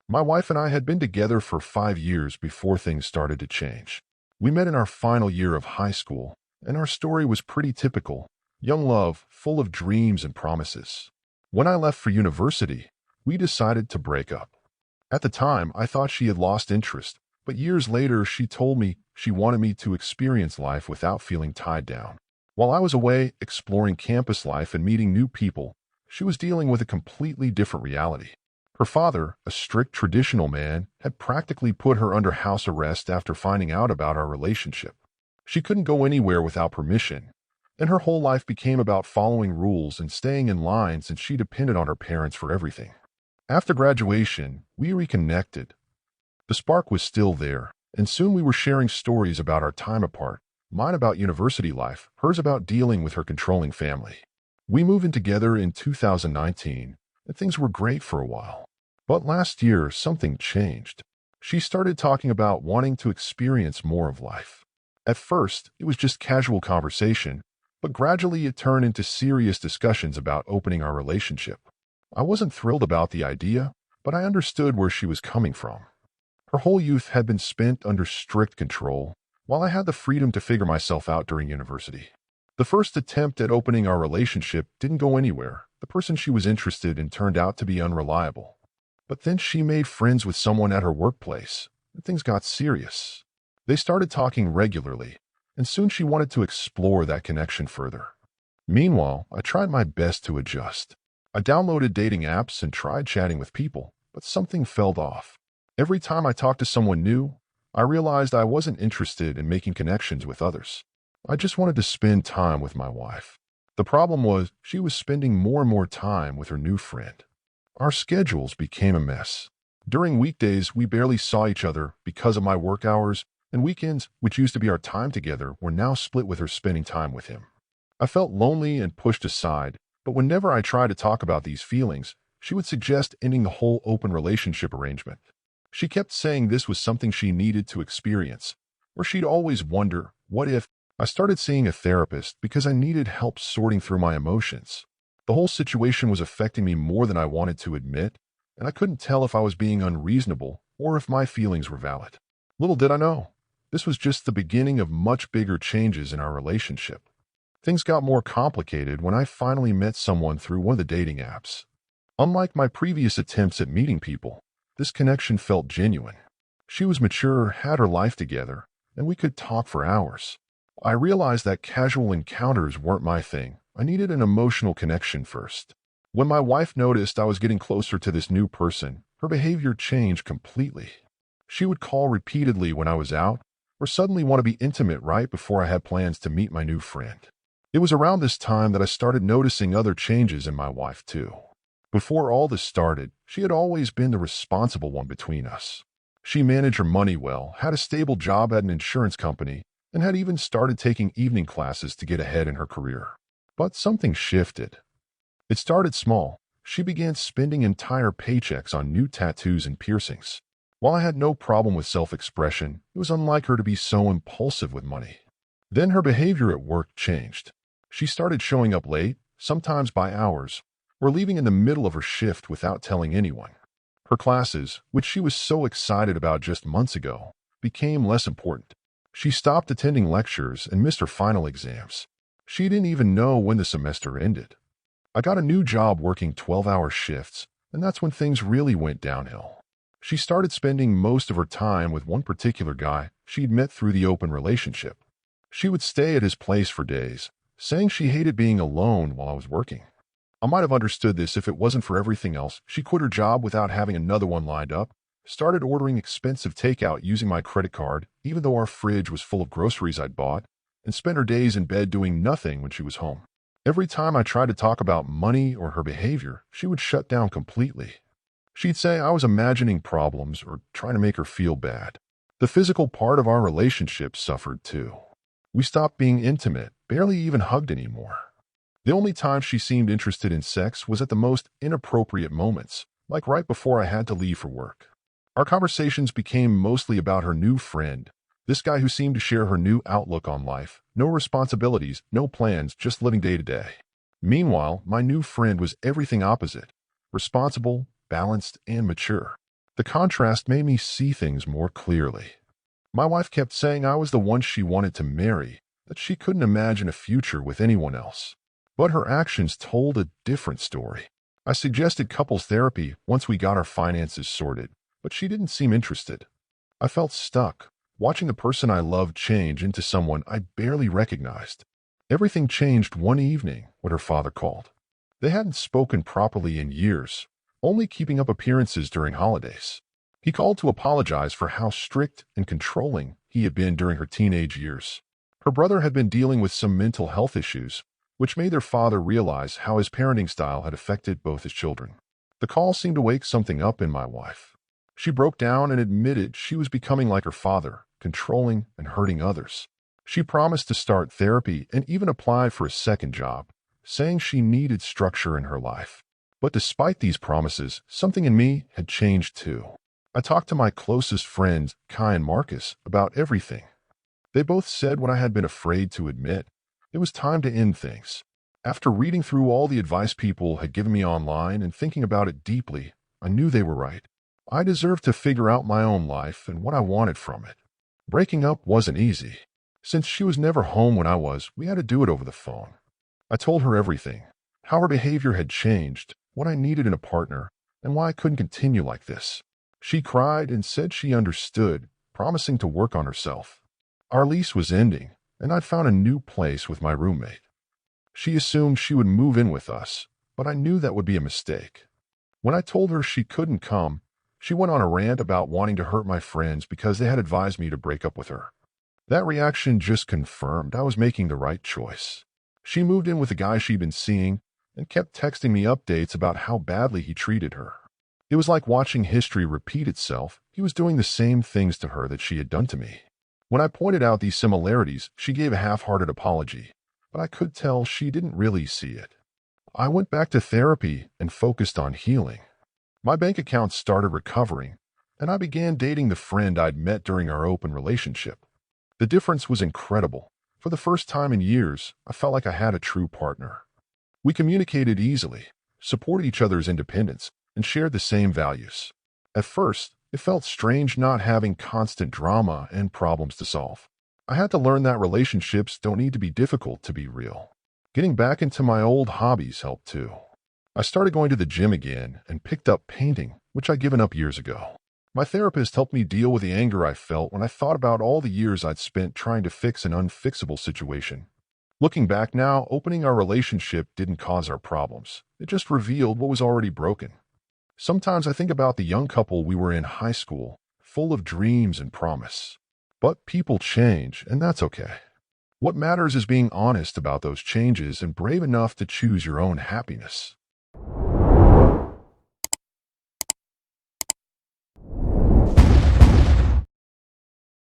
My wife and I had been together for 5 years before things started to change. We met in our final year of high school, and our story was pretty typical. Young love, full of dreams and promises. When I left for university, we decided to break up. At the time, I thought she had lost interest, but years later she told me she wanted me to experience life without feeling tied down. While I was away exploring campus life and meeting new people, she was dealing with a completely different reality. Her father, a strict traditional man, had practically put her under house arrest after finding out about our relationship. She couldn't go anywhere without permission, and her whole life became about following rules and staying in line since she depended on her parents for everything. After graduation, we reconnected. The spark was still there, and soon we were sharing stories about our time apart, mine about university life, hers about dealing with her controlling family. We moved in together in 2019, and things were great for a while. But last year, something changed. She started talking about wanting to experience more of life. At first, it was just casual conversation, but gradually it turned into serious discussions about opening our relationship. I wasn't thrilled about the idea, but I understood where she was coming from. Her whole youth had been spent under strict control, while I had the freedom to figure myself out during university. The first attempt at opening our relationship didn't go anywhere. The person she was interested in turned out to be unreliable. But then she made friends with someone at her workplace, and things got serious. They started talking regularly, and soon she wanted to explore that connection further. Meanwhile, I tried my best to adjust. I downloaded dating apps and tried chatting with people, but something felt off. Every time I talked to someone new, I realized I wasn't interested in making connections with others. I just wanted to spend time with my wife. The problem was she was spending more and more time with her new friend. Our schedules became a mess. During weekdays, we barely saw each other because of my work hours, and weekends, which used to be our time together, were now split with her spending time with him. I felt lonely and pushed aside, but whenever I tried to talk about these feelings, she would suggest ending the whole open relationship arrangement. She kept saying this was something she needed to experience, or she'd always wonder, what if? I started seeing a therapist because I needed help sorting through my emotions. The whole situation was affecting me more than I wanted to admit, and I couldn't tell if I was being unreasonable or if my feelings were valid. Little did I know, this was just the beginning of much bigger changes in our relationship. Things got more complicated when I finally met someone through one of the dating apps. Unlike my previous attempts at meeting people, this connection felt genuine. She was mature, had her life together, and we could talk for hours. I realized that casual encounters weren't my thing. I needed an emotional connection first. When my wife noticed I was getting closer to this new person, her behavior changed completely. She would call repeatedly when I was out, or suddenly want to be intimate right before I had plans to meet my new friend. It was around this time that I started noticing other changes in my wife too. Before all this started, she had always been the responsible one between us. She managed her money well, had a stable job at an insurance company, and had even started taking evening classes to get ahead in her career. But something shifted. It started small. She began spending entire paychecks on new tattoos and piercings. While I had no problem with self-expression, it was unlike her to be so impulsive with money. Then her behavior at work changed. She started showing up late, sometimes by hours, or leaving in the middle of her shift without telling anyone. Her classes, which she was so excited about just months ago, became less important. She stopped attending lectures and missed her final exams. She didn't even know when the semester ended. I got a new job working 12-hour shifts, and that's when things really went downhill. She started spending most of her time with one particular guy she'd met through the open relationship. She would stay at his place for days, saying she hated being alone while I was working. I might have understood this if it wasn't for everything else. She quit her job without having another one lined up, started ordering expensive takeout using my credit card, even though our fridge was full of groceries I'd bought, and spent her days in bed doing nothing when she was home. Every time I tried to talk about money or her behavior, she would shut down completely. She'd say I was imagining problems or trying to make her feel bad. The physical part of our relationship suffered too. We stopped being intimate, barely even hugged anymore. The only time she seemed interested in sex was at the most inappropriate moments, like right before I had to leave for work. Our conversations became mostly about her new friend, this guy who seemed to share her new outlook on life. No responsibilities, no plans, just living day to day. Meanwhile, my new friend was everything opposite. Responsible, balanced, and mature. The contrast made me see things more clearly. My wife kept saying I was the one she wanted to marry, that she couldn't imagine a future with anyone else. But her actions told a different story. I suggested couples therapy once we got our finances sorted, but she didn't seem interested. I felt stuck, watching the person I loved change into someone I barely recognized. Everything changed one evening, what her father called. They hadn't spoken properly in years, only keeping up appearances during holidays. He called to apologize for how strict and controlling he had been during her teenage years. Her brother had been dealing with some mental health issues, which made their father realize how his parenting style had affected both his children. The call seemed to wake something up in my wife. She broke down and admitted she was becoming like her father, controlling and hurting others. She promised to start therapy and even applied for a second job, saying she needed structure in her life. But despite these promises, something in me had changed too. I talked to my closest friends, Kai and Marcus, about everything. They both said what I had been afraid to admit. It was time to end things. After reading through all the advice people had given me online and thinking about it deeply, I knew they were right. I deserved to figure out my own life and what I wanted from it. Breaking up wasn't easy. Since she was never home when I was, we had to do it over the phone. I told her everything, how her behavior had changed, what I needed in a partner, and why I couldn't continue like this. She cried and said she understood, promising to work on herself. Our lease was ending, and I'd found a new place with my roommate. She assumed she would move in with us, but I knew that would be a mistake. When I told her she couldn't come, she went on a rant about wanting to hurt my friends because they had advised me to break up with her. That reaction just confirmed I was making the right choice. She moved in with the guy she'd been seeing and kept texting me updates about how badly he treated her. It was like watching history repeat itself. He was doing the same things to her that she had done to me. When I pointed out these similarities, she gave a half-hearted apology, but I could tell she didn't really see it. I went back to therapy and focused on healing. My bank account started recovering, and I began dating the friend I'd met during our open relationship. The difference was incredible. For the first time in years, I felt like I had a true partner. We communicated easily, supported each other's independence, and shared the same values. At first, it felt strange not having constant drama and problems to solve. I had to learn that relationships don't need to be difficult to be real. Getting back into my old hobbies helped too. I started going to the gym again and picked up painting, which I'd given up years ago. My therapist helped me deal with the anger I felt when I thought about all the years I'd spent trying to fix an unfixable situation. Looking back now, opening our relationship didn't cause our problems. It just revealed what was already broken. Sometimes I think about the young couple we were in high school, full of dreams and promise. But people change, and that's okay. What matters is being honest about those changes and brave enough to choose your own happiness.